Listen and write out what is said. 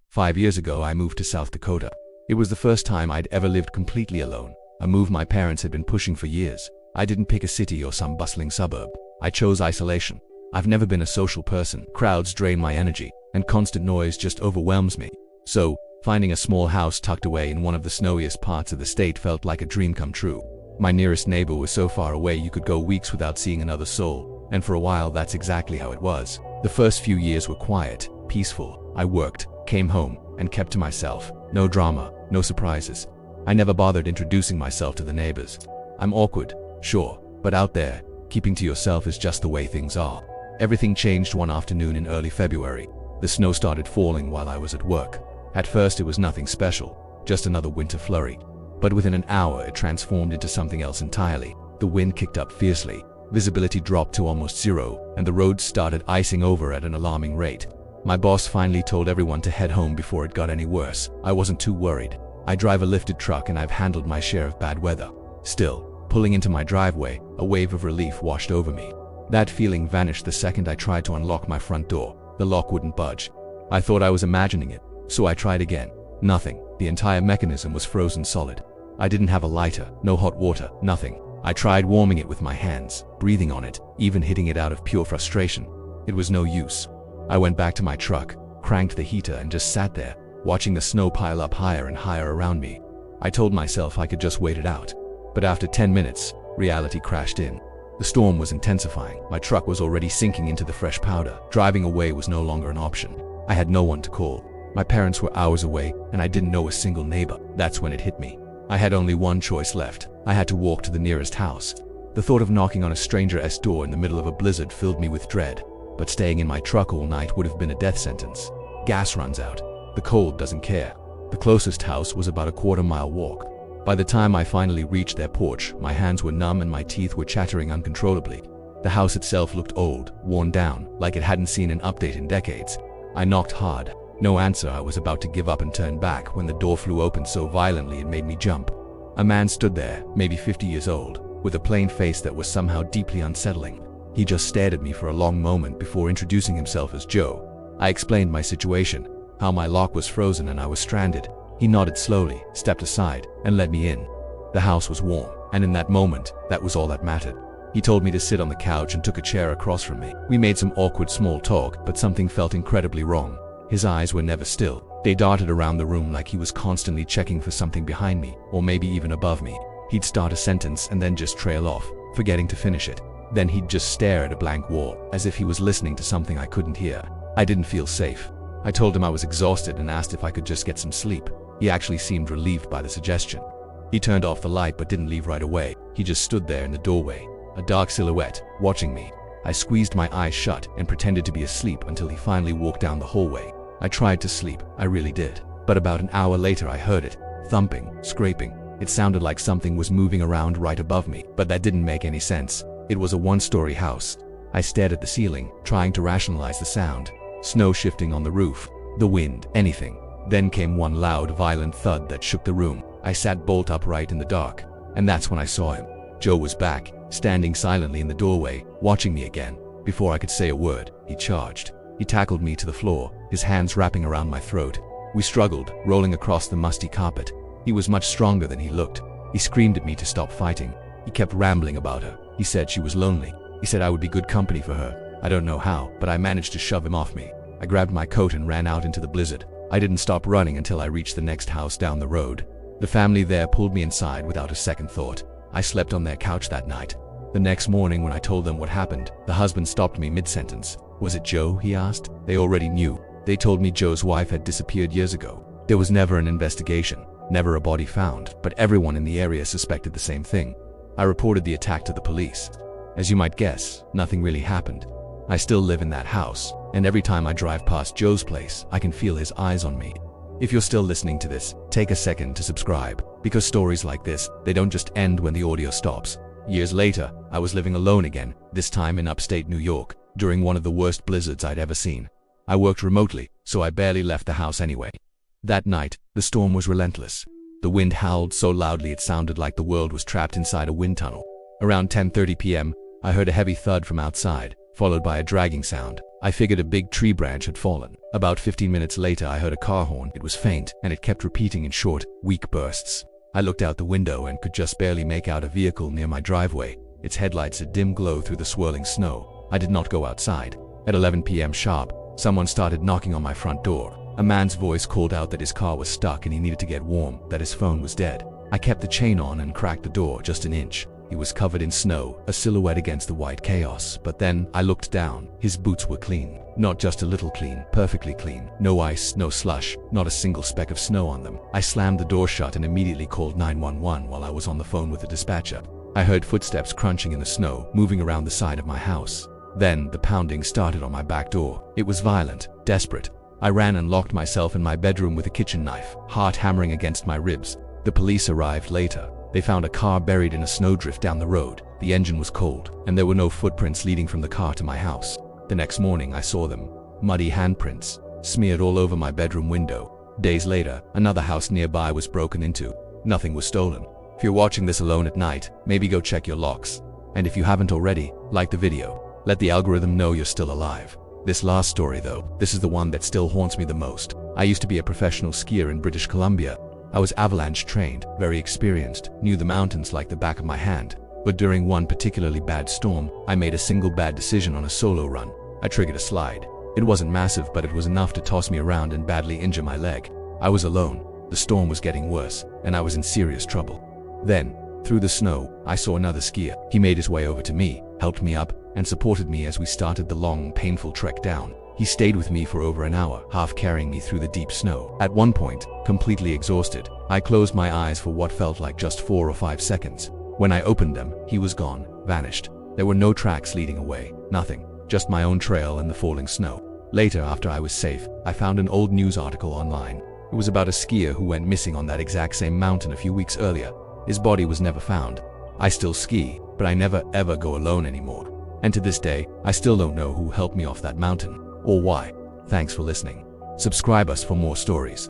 5 years ago, I moved to South Dakota. It was the first time I'd ever lived completely alone, a move my parents had been pushing for years. I didn't pick a city or some bustling suburb. I chose isolation. I've never been a social person. Crowds drain my energy, and constant noise just overwhelms me. So, finding a small house tucked away in one of the snowiest parts of the state felt like a dream come true. My nearest neighbor was so far away you could go weeks without seeing another soul, and for a while that's exactly how it was. The first few years were quiet, peaceful. I worked, came home, and kept to myself. No drama, no surprises. I never bothered introducing myself to the neighbors. I'm awkward, sure, but out there, keeping to yourself is just the way things are. Everything changed one afternoon in early February. The snow started falling while I was at work. At first it was nothing special, just another winter flurry. But within an hour it transformed into something else entirely. The wind kicked up fiercely, visibility dropped to almost zero, and the roads started icing over at an alarming rate. My boss finally told everyone to head home before it got any worse. I wasn't too worried. I drive a lifted truck and I've handled my share of bad weather. Still, pulling into my driveway, a wave of relief washed over me. That feeling vanished the second I tried to unlock my front door. The lock wouldn't budge. I thought I was imagining it, so I tried again. Nothing. The entire mechanism was frozen solid. I didn't have a lighter, no hot water, nothing. I tried warming it with my hands, breathing on it, even hitting it out of pure frustration. It was no use. I went back to my truck, cranked the heater and just sat there, watching the snow pile up higher and higher around me. I told myself I could just wait it out. But after 10 minutes, reality crashed in. The storm was intensifying. My truck was already sinking into the fresh powder. Driving away was no longer an option. I had no one to call. My parents were hours away, and I didn't know a single neighbor. That's when it hit me. I had only one choice left. I had to walk to the nearest house. The thought of knocking on a stranger's door in the middle of a blizzard filled me with dread. But staying in my truck all night would have been a death sentence. Gas runs out. The cold doesn't care. The closest house was about a quarter-mile walk. By the time I finally reached their porch, my hands were numb and my teeth were chattering uncontrollably. The house itself looked old, worn down, like it hadn't seen an update in decades. I knocked hard. No answer. I was about to give up and turn back when the door flew open so violently it made me jump. A man stood there, maybe 50 years old, with a plain face that was somehow deeply unsettling. He just stared at me for a long moment before introducing himself as Joe. I explained my situation, how my lock was frozen and I was stranded. He nodded slowly, stepped aside, and let me in. The house was warm, and in that moment, that was all that mattered. He told me to sit on the couch and took a chair across from me. We made some awkward small talk, but something felt incredibly wrong. His eyes were never still. They darted around the room like he was constantly checking for something behind me, or maybe even above me. He'd start a sentence and then just trail off, forgetting to finish it. Then he'd just stare at a blank wall, as if he was listening to something I couldn't hear. I didn't feel safe. I told him I was exhausted and asked if I could just get some sleep. He actually seemed relieved by the suggestion. He turned off the light but didn't leave right away. He just stood there in the doorway, a dark silhouette, watching me. I squeezed my eyes shut and pretended to be asleep until he finally walked down the hallway. I tried to sleep, I really did. But about an hour later I heard it, thumping, scraping. It sounded like something was moving around right above me, but that didn't make any sense. It was a one-story house. I stared at the ceiling, trying to rationalize the sound. Snow shifting on the roof, the wind, anything. Then came one loud, violent thud that shook the room. I sat bolt upright in the dark, and that's when I saw him. Joe was back, standing silently in the doorway, watching me again. Before I could say a word, he charged. He tackled me to the floor, his hands wrapping around my throat. We struggled, rolling across the musty carpet. He was much stronger than he looked. He screamed at me to stop fighting. He kept rambling about her. He said she was lonely. He said I would be good company for her. I don't know how, but I managed to shove him off me. I grabbed my coat and ran out into the blizzard. I didn't stop running until I reached the next house down the road. The family there pulled me inside without a second thought. I slept on their couch that night. The next morning when I told them what happened, the husband stopped me mid-sentence. Was it Joe? He asked. They already knew. They told me Joe's wife had disappeared years ago. There was never an investigation, never a body found, but everyone in the area suspected the same thing. I reported the attack to the police. As you might guess, nothing really happened. I still live in that house, and every time I drive past Joe's place, I can feel his eyes on me. If you're still listening to this, take a second to subscribe, because stories like this, they don't just end when the audio stops. Years later, I was living alone again, this time in upstate New York, during one of the worst blizzards I'd ever seen. I worked remotely, so I barely left the house anyway. That night, the storm was relentless. The wind howled so loudly it sounded like the world was trapped inside a wind tunnel. Around 10:30 p.m., I heard a heavy thud from outside, followed by a dragging sound. I figured a big tree branch had fallen. About 15 minutes later, I heard a car horn. It was faint, and it kept repeating in short, weak bursts. I looked out the window and could just barely make out a vehicle near my driveway. Its headlights a dim glow through the swirling snow. I did not go outside. At 11 p.m. sharp, someone started knocking on my front door. A man's voice called out that his car was stuck and he needed to get warm, that his phone was dead. I kept the chain on and cracked the door just an inch. He was covered in snow, a silhouette against the white chaos. But then I looked down. His boots were clean. Not just a little clean, perfectly clean. No ice, no slush, not a single speck of snow on them. I slammed the door shut and immediately called 911 while I was on the phone with the dispatcher. I heard footsteps crunching in the snow, moving around the side of my house. Then the pounding started on my back door. It was violent, desperate. I ran and locked myself in my bedroom with a kitchen knife, heart hammering against my ribs. The police arrived later. They found a car buried in a snowdrift down the road. The engine was cold, and there were no footprints leading from the car to my house. The next morning I saw them. Muddy handprints, smeared all over my bedroom window. Days later, another house nearby was broken into. Nothing was stolen. If you're watching this alone at night, maybe go check your locks. And if you haven't already, like the video. Let the algorithm know you're still alive. This last story though, this is the one that still haunts me the most. I used to be a professional skier in British Columbia. I was avalanche trained, very experienced, knew the mountains like the back of my hand. But during one particularly bad storm, I made a single bad decision on a solo run. I triggered a slide. It wasn't massive, but it was enough to toss me around and badly injure my leg. I was alone. The storm was getting worse, and I was in serious trouble. Then, through the snow, I saw another skier. He made his way over to me, helped me up, and supported me as we started the long, painful trek down. He stayed with me for over an hour, half carrying me through the deep snow. At one point, completely exhausted, I closed my eyes for what felt like just 4 or 5 seconds. When I opened them, he was gone, vanished. There were no tracks leading away, nothing, just my own trail and the falling snow. Later, after I was safe, I found an old news article online. It was about a skier who went missing on that exact same mountain a few weeks earlier. His body was never found. I still ski, but I never ever go alone anymore. And to this day, I still don't know who helped me off that mountain. Or why. Thanks for listening. Subscribe us for more stories.